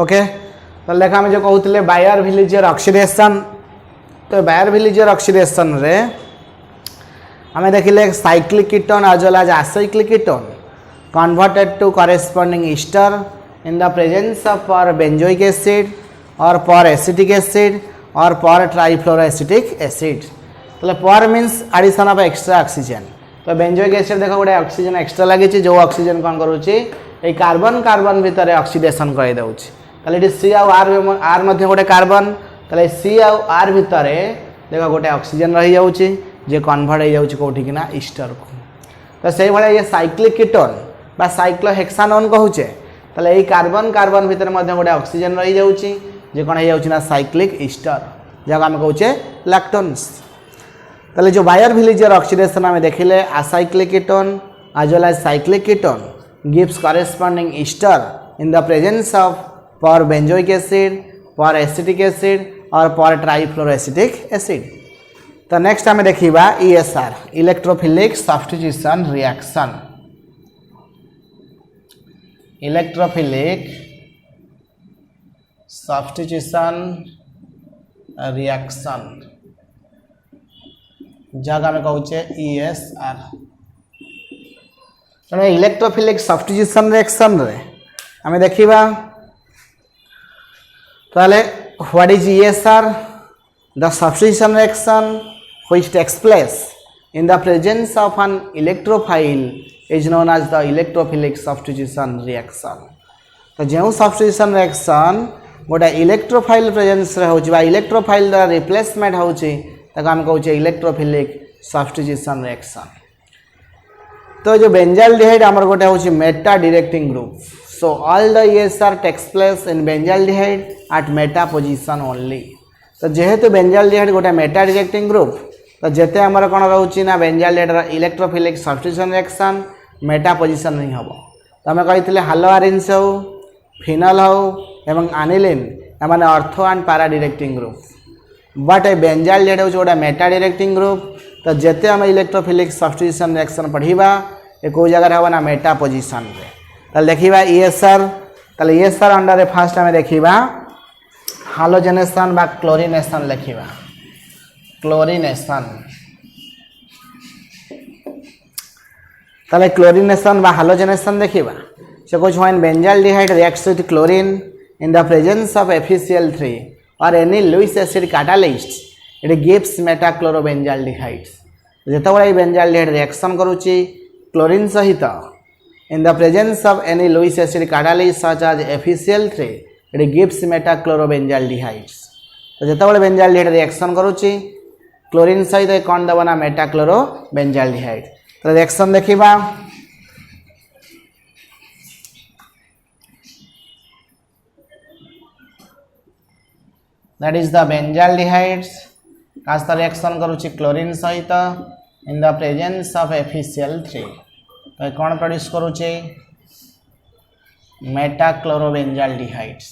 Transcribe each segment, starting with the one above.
Okay तो लेखा आम जो कहते बायर विलेजर ऑक्सीडेशन तो बायर विलेजर ऑक्सीडेशन रे आम देखिले cyclic ketone as well as acyclic ketone converted to corresponding ester in the presence of per benzoic acid or per acetic acid or per trifluoroacetic acid. तो per means addition of extra oxygen. तो benzoic acid देखो गोटे oxygen extra लगी जो oxygen कौन करुच्ची ये carbon carbon भितर oxidation कर दउछि ताले ये सी आर मध्य गोटे कार्बन ताले सी आर भितर देखो गोटे ऑक्सीजन रही जाउछि जे कन्वर्ट हो जाउछि कोठी कि ना ईस्टर को तो से भाया ये साइक्लिक कीटोन बा साइक्लोहेक्सानोन कहूचे ताले ये कार्बन कार्बन भितर मध्य गोटे ऑक्सीजन रही जाउछि जे कोन हो जाउछि ना साइक्लिक ईस्टर जगह हम कहूचे लैक्टोन्स ताले जो बायर विलेजर ऑक्सीडेशन में देखिले acyclic ketone as well as cyclic ketone gives corresponding ester in the presence of perbenzoic acid peracetic acid और पर ट्राइफ्लोरोएसिटिक एसिड तो नेक्स्ट आम देखा ESR electrophilic substitution reaction electrophilic substitution reaction जगह आम कहूचे ESR तेणु electrophilic substitution reaction रे आम देखा ताले what is ESR the substitution reaction which takes place in the presence of an electrophile is known as the electrophilic substitution reaction. तो जो substitution reaction गोटे इलेक्ट्रोफाइल प्रेजेंस रे होची बा इलेक्ट्रोफाइल द्वारा रिप्लेसमेंट होची ताको हम कहूचे इलेक्ट्रोफिलिक सब्स्टिट्यूशन रिएक्शन तो जो बेंजाल्डिहाइड हमर गोटे होची meta directing group so all the ESR takes place in benzaldehyde at meta position only तो जेहेतु बेंजाल्डिहाइड गोटे मेटा डायरेक्टिंग ग्रुप तो जेते हमर कोन रहउची ना benzaldehyde electrophilic substitution reaction Meta position नहीं हबो तो हम कहितले हालोआरिन्स हो फिनल हो एवं एनिलीन एमाने ortho and para directing group but ए बेंजाल्डिहाइड होची गोटे मेटा डायरेक्टिंग ग्रुप तो जेते हम इलेक्ट्रोफिलिक सब्स्टिट्यूशन रिएक्शन पढ़िबा ए को जगह हबो ना मेटा पोजीशन रे त देखिबा ESR त ESR अंडर फर्स्ट हम देखिबा हालोजेनेशन बा क्लोरिनेशन लिखा क्लोरिनेशन ताले क्लोरिनेशन बा हालोजेनेशन देखिबा सो कुछ when benzaldehyde reacts with chlorine in the presence of FeCl3 or any Lewis acid catalyst it gives metachlorobenzaldehyde जेतबे बेंजाल्डिहाइड रिएक्शन करूची क्लोरीन सहित in the presence of any Lewis acid catalyst such as FeCl3 it gives metachlorobenzaldehydes तो जितेबाला benzaldehyde reaction करुच्ची chlorine सहित कौन देव ना मेटाक्लोरोबेंजाल्डिहाइड तो रिएक्शन देखा दैट इज द बेंजाल्डिहाइड्स कास्ता रिएक्शन करुच्ची क्लोरीन सहित in the presence of FeCl3 तो कौन प्रोड्यूस करुच्ची मेटाक्लोरोबेंजाल्डिहाइड्स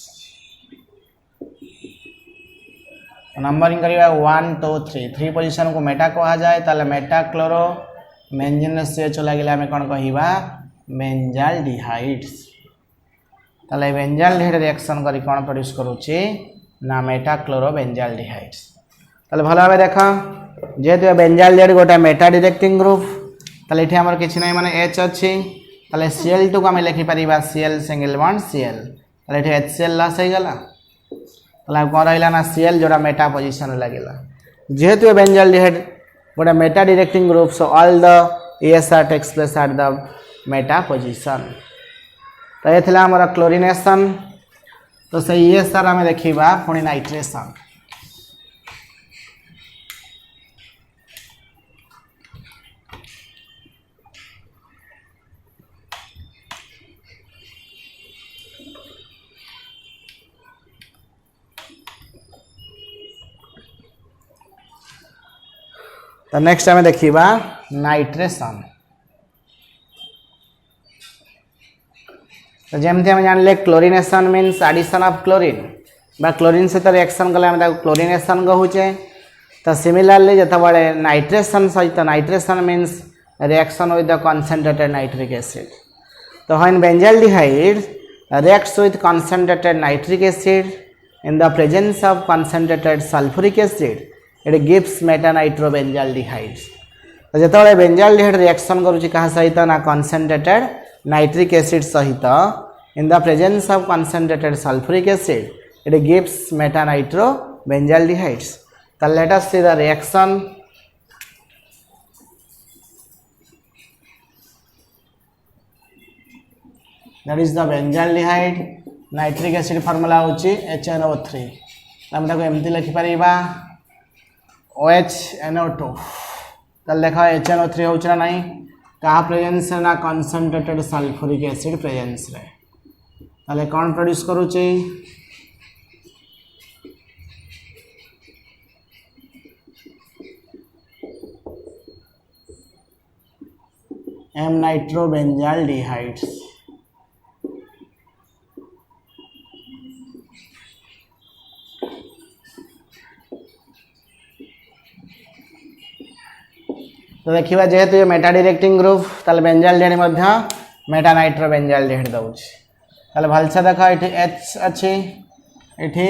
नंबरिंग करिबा 1 2 3 पोजीशन को मेटा कहा जाए ताले मेटाक्लोरो मेंजनस CH लागिला हमें कौन कहिबा बेंजाल्डिहाइड्स ताले बेंजाल्डिहाइड रिएक्शन करी कौन प्रोड्यूस करूची ना मेटाक्लोरोबेंजाल्डिहाइड्स ताले भलो भाबे देखा जेहेतु बेंजाल्डिहाइड गोटा मेटा डायरेक्टिंग ग्रुप ताले इथे हमर किछि नै माने H अछि ताले Cl2 को आम लिखिपर Cl सिंगल बॉन्ड Cl ताले इथे HCl लॉस हो गला ताले कौन रहा ना Cl जोड़ा मेटा पोजीशन लगे जेहेतु बेंजाल्डिहाइड गोटे meta directing group so all the ESR takes place at the meta position तो ये थिला हमर क्लोरिनेशन तो से ESR आम देखा पुणी नाइट्रेशन तो नेक्स्ट आम देखा नाइट्रेशन तो जमती आम जान chlorination means addition of chlorine बा क्लोरीन सहित रिएक्शन कले आम क्लोरिनेशन कहूचे तो सिमिलरली जितेबाला नाइट्रेशन सहित nitration means reaction with the concentrated nitric acid तो when benzaldehyde reacts with concentrated nitric acid in the presence of concentrated sulfuric acid, it gives metanitro-benzaldehydes. तो जिते बेंजाल्डिहाइड रिएक्शन करुच्ची क्या सहित ना कंसंट्रेटेड नाइट्रिक एसिड सहित in the presence of concentrated sulphuric acid it gives metanitro benzaldehydes. तो let us see the reaction. That is the benzaldehyde nitric acid formula होची HNO3. हम ताको एमती लिखि परिबा OHNO2. तल देखा HNO3 होची ना नहीं कहा प्रेजेंस ना कंसंट्रेटेड सल्फ्यूरिक एसिड प्रेजेंस रे. ताले कौन प्रोड्यूस करूची M नाइट्रोबेंजाल्डिहाइड्स. तो देखिए जेहेतु ये मेटा डायरेक्टिंग ग्रुप ताले बेंजाल्डिहाइड मध्य मेटा नाइट्रो बेंजाल्डिहाइड दउछ. ताले भलसे देखा एठी H अछि एठी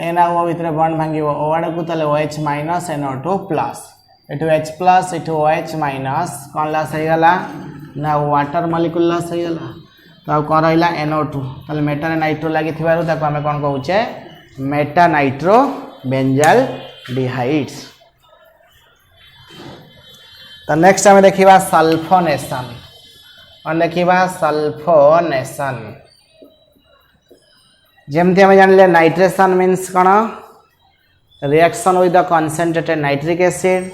N आ O भितर बॉन्ड भांगिबो O आड़ को ताले OH माइनस NO2 प्लस एठू H प्लस एठू OH माइनस कोन ला सही गला ना वाटर मॉलिक्यूल ला सही गला. तो कोन रहला NO2. ताले मेटा नाइट्रो लागि थिबारु ताको हमें कोन कहउचे मेटा नाइट्रो बेंजाल्डिहाइड्स. तो नेक्स्ट आम देखा सल्फोनेशन. और देखा सल्फोनेशन जमती आम जान नाइट्रेशन मीन्स कौन reaction with the concentrated nitric acid.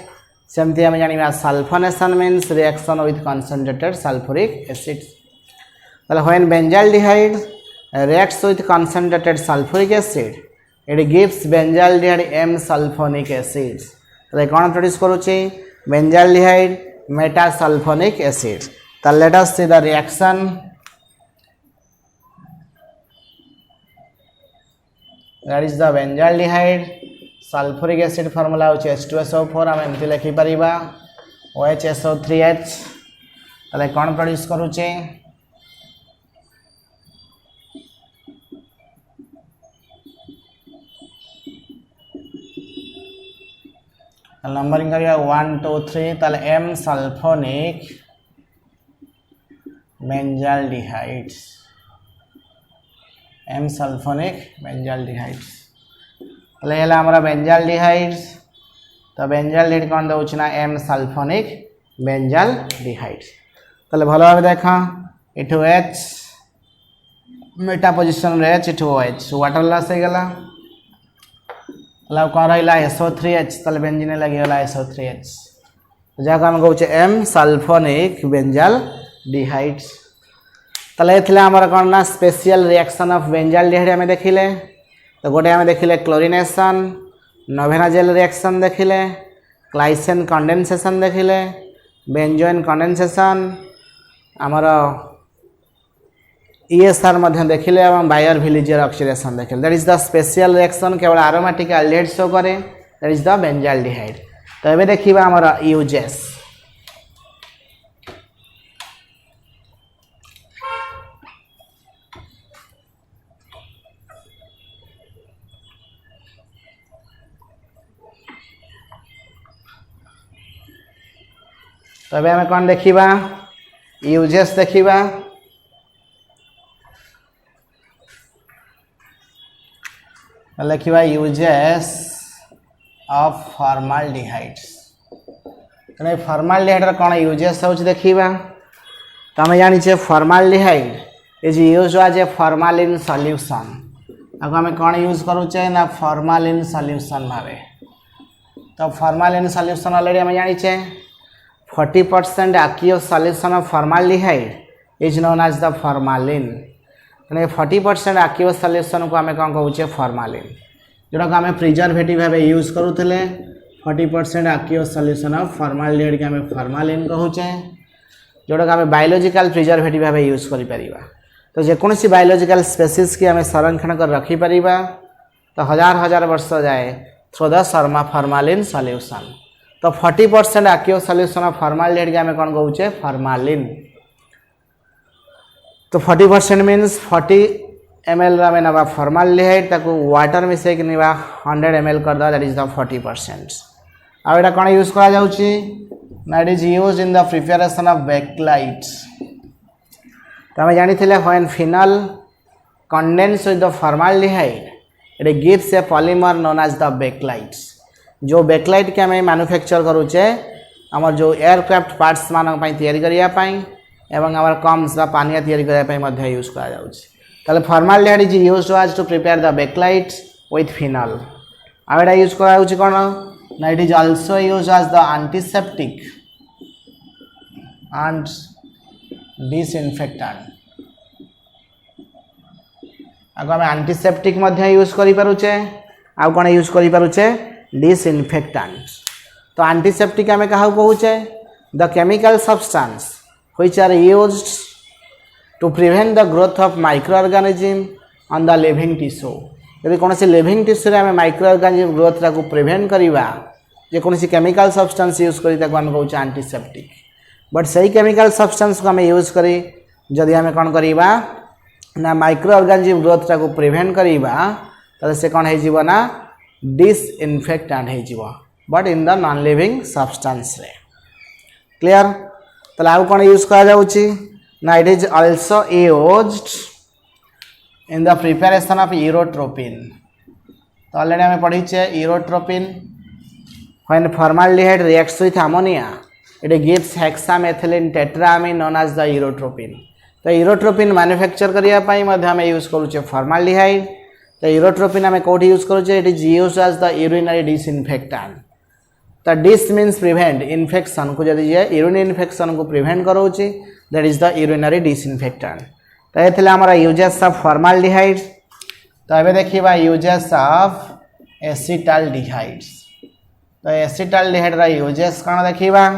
सेमती आम जाना sulphonation means reaction with concentrated sulphuric acid. When benzaldehyde reacts with concentrated sulphuric acid it gives benzaldehyde M sulphonic acid. कौन प्रोड्यूस करुच्ची बेंजाल्डिहाइड मेटासल्फोनिक एसिड. तो let us see the reaction. That is the benzaldehyde sulphuric acid formula होची H2SO4. हम एमती लिखि परिबा OHSO3H. तले कौन produce करूची numbering करिया 1 2 3. ताले M sulphonic benzaldehydes. M sulphonic benzaldehydes. ताले हेला हमरा बेंजाल्डिहाइड्स. तो बेंजाल्डिहाइड कौन दउछ ना M सल्फोनिक बेंजाल्डिहाइड्स. ताले भलो भाबे देखा एठू H मेटा पोजीशन रे H एठू OH वाटर ला से गला. कौन रहा SO3H. तले बेंजीन लगी गला SO3H. जहाँ आम कहे M सल्फोनिक बेंजाल्डिहाइड्स. तले आमर कौन ना स्पेशल रिएक्शन ऑफ बेंजाल्डिहाइड आम देखिले. तो गोटे आम देखिले क्लोरिनेशन नोवेनाजेल रिएक्शन देखिले क्लाइसेन कंडेंसेशन देखिले बेंजोइन कंडेंसेशन आमर ESR मध्य देखिले और बायर विलिजियर ऑक्सीडेशन देखिले. That is the special reaction केवल एरोमेटिक एल्डिहाइड शो करे. That is the benzaldehyde. तो एबे देखिबा हमर यूजेस. तो एबे हम कोन देखिबा यूजेस देखिबा. लिखा यूजेस ऑफ फॉर्माल्डिहाइड्स. फॉर्माल्डिहाइड कौन यूजेस हो देखा. तो आम जाने formaldehyde is use as a formalin solution. आपको आम कौन यूज करुचे ना फॉर्मालिन सॉल्यूशन भावे. तो फॉर्मालिन सॉल्यूशन ऑलरेडी आम जाने 40% aqueous solution of formaldehyde is known as the formalin. 40% aqueous solution को आम कौन कहे फॉर्मालिन जोटा को आम प्रिजर्वेटिव भाव यूज करूले. 40% aqueous सॉल्यूशन ऑफ फॉर्माल्डिहाइड के आम फॉर्मालिन कहूचे जोटा को आम बायोलॉजिकल प्रिजर्वेटिव भाव यूज करें. तो जेकोसी बायोलॉजिकल स्पेसीज की आम संरक्षण कर रखिपर. तो हजार हजार वर्ष जाए थ्रू द फॉर्मालिन सॉल्यूशन. तो 40% aqueous सॉल्यूशन ऑफ फॉर्माल्डिहाइड के आम कौन कहे फॉर्मालिन. तो 40% मीन्स 40 ml आम ना फॉर्माल्डिहाइड ताको वाटर मिसेक निबा 100 ml कर दैट इज द 40%। आ एटा कोन यूज करा जाउची ना it is used in the preparation of bakelite. तो हम जानी थिले when phenol condense with the formaldehyde it gives a polymer known as the bakelite. जो बैकलाइट के हमें मैन्युफैक्चर करूचे आमर जो एयरक्राफ्ट पार्ट्स मानक पई तैयारी करिया पई एवं आमर कम्स बा पानिया तैयारी करिया पई मध्ये यूज करा जाउची। ताले formaldehyde is used as to prepare the bakelite with phenol. आ एटा यूज करा जाउची कोन ना it is also used as the antiseptic and disinfectant. आगो हम एंटीसेप्टिक मध्ये यूज करि पारुचे आ कोन यूज करि पारुचे डिसइनफेक्टेंट। तो एंटीसेप्टिक आमे काहा कहूचे the chemical substance which are used to prevent the growth of microorganism on the living tissue. यदि कौन से लिविंग टिश्यू रे आमे माइक्रो ऑर्गेनिज्म ग्रोथ रा को प्रिवेंट करिवा जे कौन से केमिकल सब्सटेंस यूज करी ताको हम कहूचे एंटीसेप्टिक। बट सही केमिकल सब्सटेंस को हमें यूज करी जदि हमें कौन करिवा ना माइक्रो ऑर्गेनिज्म ग्रोथ रा को प्रिवेंट करिवा तले से कौन हे जीवो ना डिसइनफेक्टेंट हे जीवो but in the non living substance रे। क्लियर। तो आउ कौन यूज करा जाउची ना it is also used in the preparation of urotropine. तो ऑलरेडी हमें पढ़ी छे urotropine when formaldehyde reacts with ammonia it gives hexamethylene tetramine known as the urotropine. तो यूरोट्रोपिन मैन्युफैक्चर करिया पई मध्ये हम यूज करूचे फॉर्माल्डिहाइड। तो यूरोट्रोपिन हमें कोठी यूज करूचे it is used as the urinary disinfectant. तो डिस मीन्स प्रिवेंट इन्फेक्शन को जदि ये यूरिन इन्फेक्शन को प्रिवेंट करोची that is the urinary disinfectant. तो ये थिला हमारा यूजेस ऑफ फॉर्माल्डिहाइड। तो एबे देखिबा यूजेस ऑफ एसिटाल्डिहाइड्स। तो एसिटाल्डिहाइड रा यूजेस कोन देखिबा।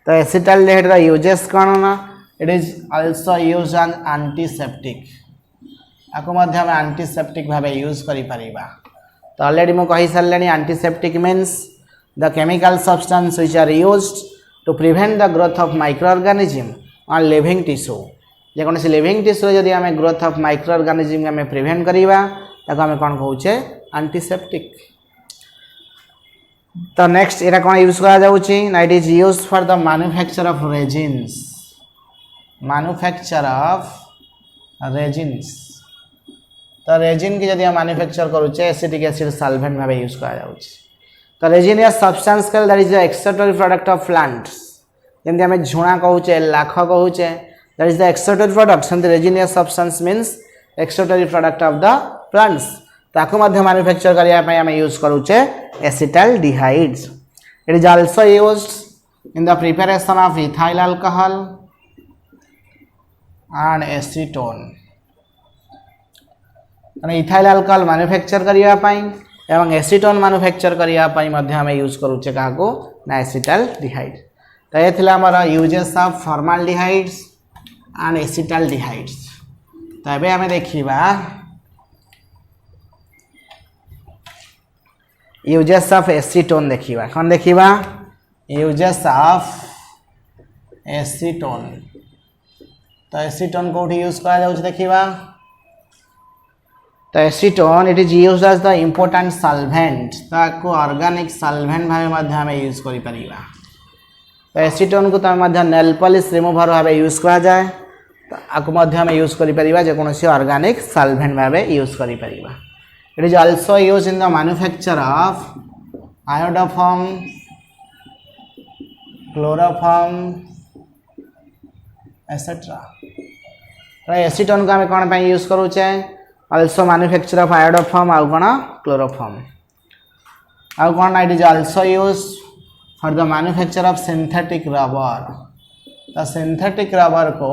तो एसिटाल्डिहाइड रा यूजेस कोन ना it is also used as antiseptic. आको मध्य हम एंटीसेप्टिक भाबे यूज करि परिबा। तो ऑलरेडी मो कहि सारलेनी antiseptic means the chemical substance which are used to prevent the growth of microorganism on living tissue. जे कोनसी लिविंग टिश्यू जदि हमें ग्रोथ ऑफ माइक्रो ऑर्गेनिज्म हमें प्रिवेंट करिबा ताको हमें कोन कहूचे एंटीसेप्टिक। तो नेक्स्ट एरा कोन यूज करा जाउची ना it is used for the manufacture of resins. Manufacture of resins. तो रेजिन की जदि हम मैन्युफैक्चर करूचे एसिटिक एसिड सॉल्वेंट भाबे यूज करा जाउची। तो रेजिन या सब्सटेंस कल that is the extractory product of plants. जेंति हमें झुणा कहूचे लाख कहूचे that is the extractory product. सेंति रेजिन या substance means extractory product of the plants. ताको मध्य मैन्युफैक्चर करिया पई हम यूज करूचे acetaldehydes. It is also used in the preparation of ethyl alcohol and acetone. माने इथाइल अल्कोहल मैन्युफैक्चर करिया पई एवं एसीटोन मैन्युफैक्चर करिया पई मध्ये हम यूज करूचे काको ना एसिटाल्डिहाइड। तो ये थिला हमारा यूजेस ऑफ फॉर्माल्डिहाइड्स एंड एसिटाल्डिहाइड्स। तो एबे हमें देखिबा यूजेस ऑफ एसीटोन देखिबा। कोन देखिबा यूजेस ऑफ एसीटोन। तो एसीटोन कोठी यूज करा जाउछ देखिबा। तो acetone it is used as the important solvent. ताको ऑर्गेनिक सॉल्वेंट भाबे मध्ये हम यूज करि परिबा। तो एसीटोन को त मध्ये नेल पॉलिश रिमूवर भाबे यूज करा जाय। तो आको मध्ये हम यूज करि परिबा जे कोनोसी ऑर्गेनिक सॉल्वेंट भाबे यूज करि परिबा। It is also used in the manufacture of iodoform chloroform etcetera. तो एसीटोन को हम कोन पे यूज करूचे also manufacture of iodoform आउ कोन chloroform आउ कोन it is also used for the manufacture of synthetic rubber। तो synthetic rubber को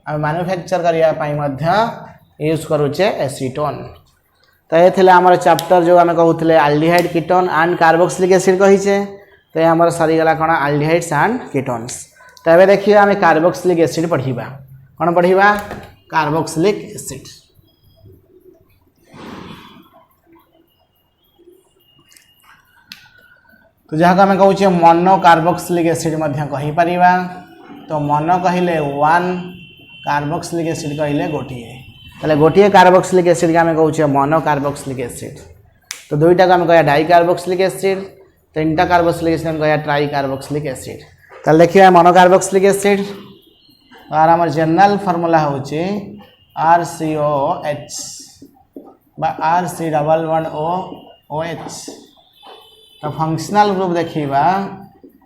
हम मैन्युफैक्चर करिया पई मध्य यूज करूचे एसीटोन। तो ये थिला हमर चैप्टर जो हम कहउतले aldehyde ketone and carboxylic acid कहिचे। तो हमर सरी गला कोन एल्डिहाइड्स एंड कीटोन्स। तो एबे देखिबा हम कार्बोक्सिलिक एसिड पढ़िबा। कोन पढ़िबा कार्बोक्सिलिक एसिड। तो जहाँ आम कहूँ मोनो कार्बोक्सिलिक एसिड कही परिबा। तो मोनो कहले 1 कार्बोक्सिलिक एसिड कहले गोटे ताले गोटे कार्बोक्सिलिक एसिड के आम कहे मोनो कार्बोक्सिलिक एसिड तो दुईटा को आम कह डाई कार्बोक्सिलिक एसिड तीनटा कार्बोक्सिलिक एसिड कह ट्राई कार्बोक्सिलिक एसिड ताले देखिए मोनो कार्बोक्सिलिक एसिड और आम जनरल फॉर्मूला होची RCOH बा RC डबल वन OH तो फंक्शनल ग्रुप देखिबा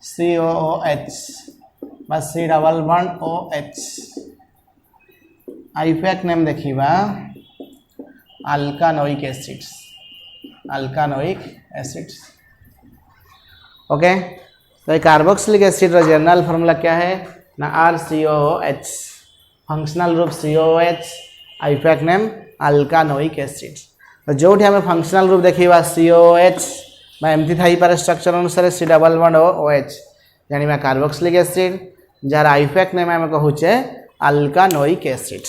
COOH बा C double one OH IUPAC name देखिबा अल्कानोइक एसिड्स ओके तो कार्बोक्सिलिक एसिड का जनरल फार्मूला क्या है ना RCOH functional group COOH IUPAC name alkanoic acid तो जो आम फंक्शनल ग्रुप देखा COOH एमती थी पारे स्ट्रक्चर अनुसार C डबल वन OH जाना carboxylic acid jar IUPAC name आम कहूचे अल्कानोइक एसिड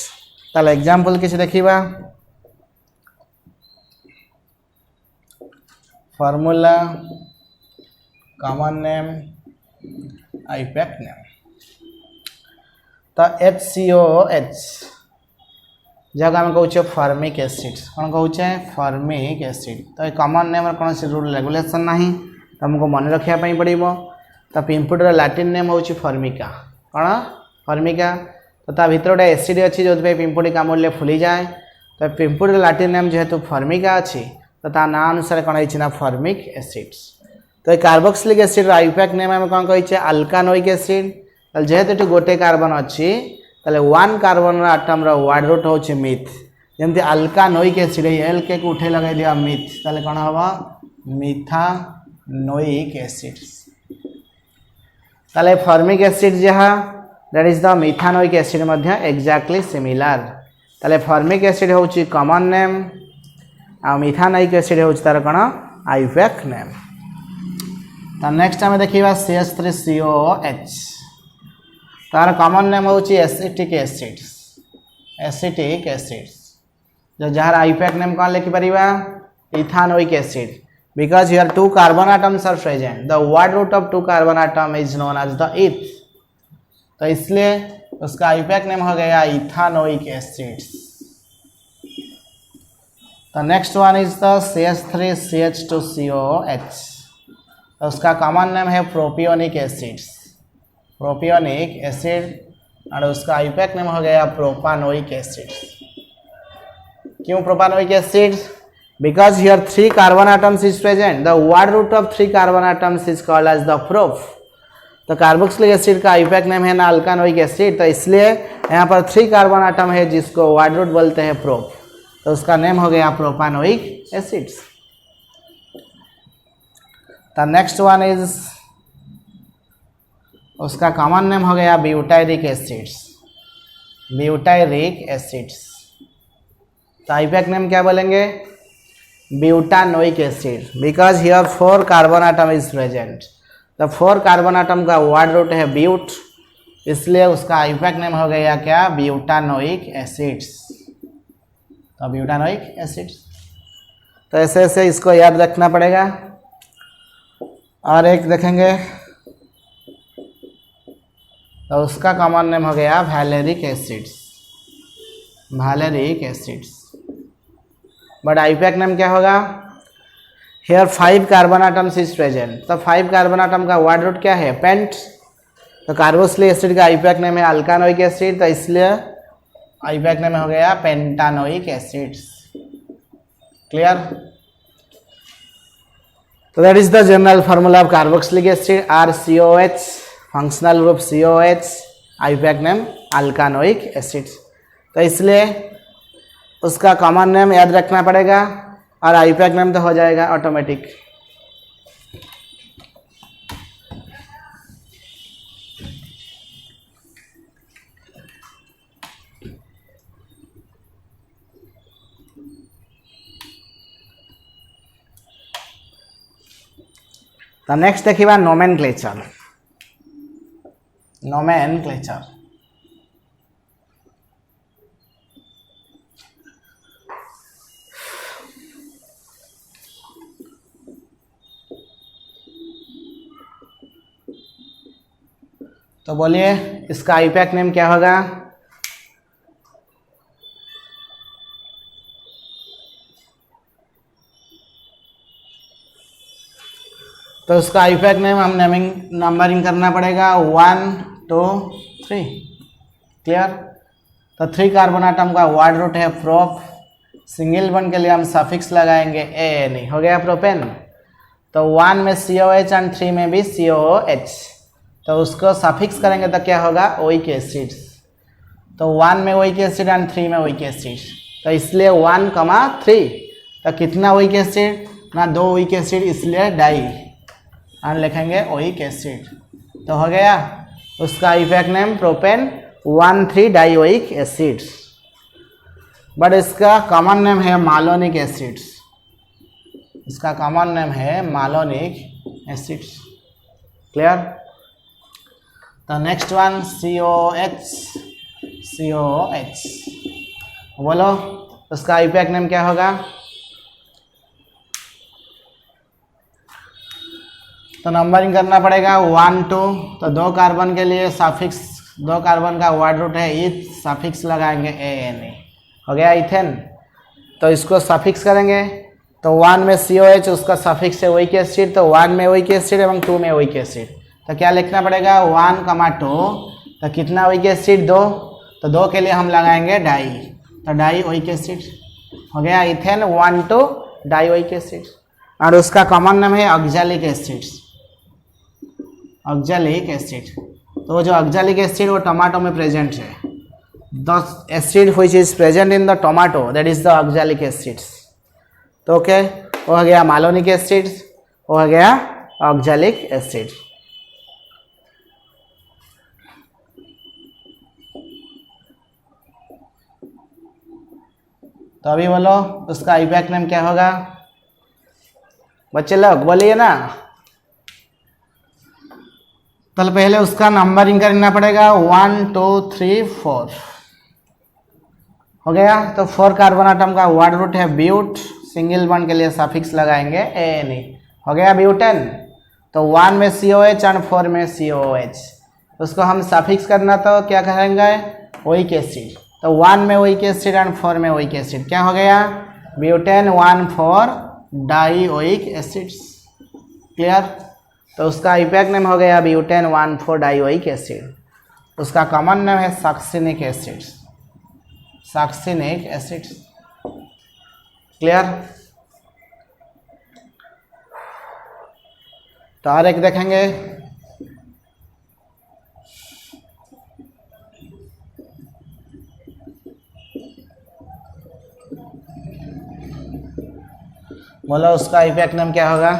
ताले एग्जांपल किसी देखिबा formula common name IUPAC name तो HCOH जगह आम कहूचे फॉर्मिक एसिड कौन कहूचे फॉर्मिक एसिड तो कॉमन नेम कौन से रूल रेगुलेशन ना तो हमको मन रखापी पड़ो तो पिंपुडर लैटिन नेम हूँ फॉर्मिका कौन फॉर्मिका तो ता भीतर गोटे एसिड अच्छी जो पिंपुड़ी कामुड़े फुली जाए तो पिंपुडर लैटिन नेम जेहेतु फॉर्मिका अच्छी तो ता ना अनुसार कौन है फॉर्मिक एसिड्स तो कार्बोक्सिलिक एसिड आईपैक नेम आम कौन कही अल्कानोइक एसिड जेहेतु गोटे कार्बन अच्छी ताले one carbon atom word root हूँ मिथ जमती अल्कानोइक एसिड एल के उठे लगे दिया मिथ ताले कौन हम मिथानोइक एसिड ताले फॉर्मिक एसिड जहाँ that is the methanoic acid मध्य एक्जाक्टली सिमिलर ताले फॉर्मिक एसिड हूँ कॉमन नेम आ मिथानोइक एसिड हूँ तार कौन आईपैक नेम तो नेक्स्ट आम देखा CH3COOH तार कॉमन नेम हूँ एसिटिक एसिड्स जो जार आईपैक नेम कौन लिखिपर ethanoic acid because here two carbon atoms are present the word root of two carbon atom is known as the eth तो इसलिए उसका आईपैक नेम हो गया इथानोइक एसिड्स तो next one is the CH3CH2COOH तो उसका कॉमन नेम है propionic acid और उसका आईपैक नेम हो गया प्रोपानोइक एसिड क्यों propanoic acid because here 3 carbon atoms is present the word root of 3 carbon atoms is called as the prop तो carboxylic acid का आईपैक नेम है ना अल्कानोइक एसिड तो इसलिए यहाँ पर 3 कार्बन आटम है जिसको वर्ड रूट बोलते हैं प्रोप तो उसका नेम हो गया प्रोपानोइक एसिड्स तो नेक्स्ट वन इज उसका कॉमन नेम हो गया ब्यूटायरिक एसिड्स तो आईपैक नेम क्या बोलेंगे butanoic acid because here 4 carbon atom is present तो 4 कार्बन आटम का वर्ड रूट है ब्यूट इसलिए उसका आईपैक नेम हो गया क्या ब्यूटानोइक एसिड्स तो ब्यूटानोइक एसिड्स तो ऐसे ऐसे इसको याद रखना पड़ेगा और एक देखेंगे तो उसका कॉमन नेम हो गया valeric acids but IUPAC name क्या होगा here 5 carbon atoms is present तो 5 कार्बन आटम का वर्ड रूट क्या है पेंट तो कार्बोक्सिलिक एसिड का आईपैक नेम है अल्कानोइक एसिड तो इसलिए आईपैक नेम हो गया पेंटानोइक एसिड्स क्लियर तो that is the general formula of carboxylic acid RCOH functional group COH IUPAC name alkanoic acid तो इसलिए उसका कॉमन नेम याद रखना पड़ेगा और आईपैक नेम तो हो जाएगा ऑटोमेटिक तो नेक्स्ट देखिबा नोमेनक्लेचर तो बोलिए इसका आईपैक नेम क्या होगा तो उसका इफेक्ट नेम हम नंबरिंग करना पड़ेगा 1 2 3। क्लियर। तो 3 कार्बन आटम का वर्ड रूट है प्रोप, सिंगल बॉन्ड के लिए हम सफिक्स लगाएंगे ANE। हो गया प्रोपेन। तो 1 में COH एंड 3 में भी COOH, तो उसको सफिक्स करेंगे तो क्या होगा ओइक एसिड्स। तो 1 में ओइक एसिड एंड 3 में ओइक एसिड, तो इसलिए 1,3। तो कितना ओइक एसिड ना 2 ओइक एसिड, इसलिए डाई एंड लिखेंगे ओइक एसिड। तो हो गया उसका effect name propane 1,3 dioic acids. But इसका कॉमन नेम है मालोनिक एसिड्स, इसका कॉमन नेम है मालोनिक एसिड्स। क्लियर। तो नेक्स्ट वन COH बोलो उसका इफेक्ट नेम क्या होगा। तो नंबरिंग करना पड़ेगा 1 2। तो 2 कार्बन के लिए सफिक्स, 2 कार्बन का वर्ड रूट है ईथ, सफिक्स लगाएंगे ANE। हो गया इथेन। तो इसको सफिक्स करेंगे तो 1 में COH, उसका सफिक्स है ओइक एसिड, तो 1 में ओइक एसिड एवं 2 में ओइक एसिड। तो क्या लिखना पड़ेगा 1,2। तो कितना ओइक एसिड 2, तो 2 के लिए हम लगाएंगे डाई, तो डाई ओइक एसिड। हो गया इथेन 1 2 डाई ओइक एसिड। और उसका कॉमन नाम है ऑक्सैलिक एसिड्स, ऑक्सैलिक एसिड। तो जो ऑक्सैलिक एसिड वो टमाटो में प्रेजेंट है, the acid which is present in the tomato that is the oxalic acids. तो ओके, वो हो गया मालोनिक एसिड्स, वो हो गया ऑक्सैलिक एसिड। तो अभी बोलो उसका इफेक्ट नेम क्या होगा बच्चे लोग, बोलिए ना। तो पहले उसका नंबरिंग करना पड़ेगा 1 2 3 4। हो गया। तो 4 कार्बन आटम का वर्ड रूट है ब्यूट, सिंगल बॉन्ड के लिए सफिक्स लगाएंगे ANE। हो गया ब्यूटेन। तो 1 में COH एंड 4 में COOH, उसको हम सफिक्स करना तो क्या कहेंगे ओइक एसिड। तो 1 में ओइक एसिड एंड 4 में ओइक एसिड, क्या हो गया ब्यूटेन 1,4 डाइओइक एसिड्स। क्लियर। तो उसका इफेक्ट नेम हो गया ब्यूटेन 1,4 डाइओइक एसिड। उसका कॉमन नेम है succinic acids, succinic acids. Clear. तो और एक देखेंगे, बोलो उसका इफेक्ट नेम क्या होगा।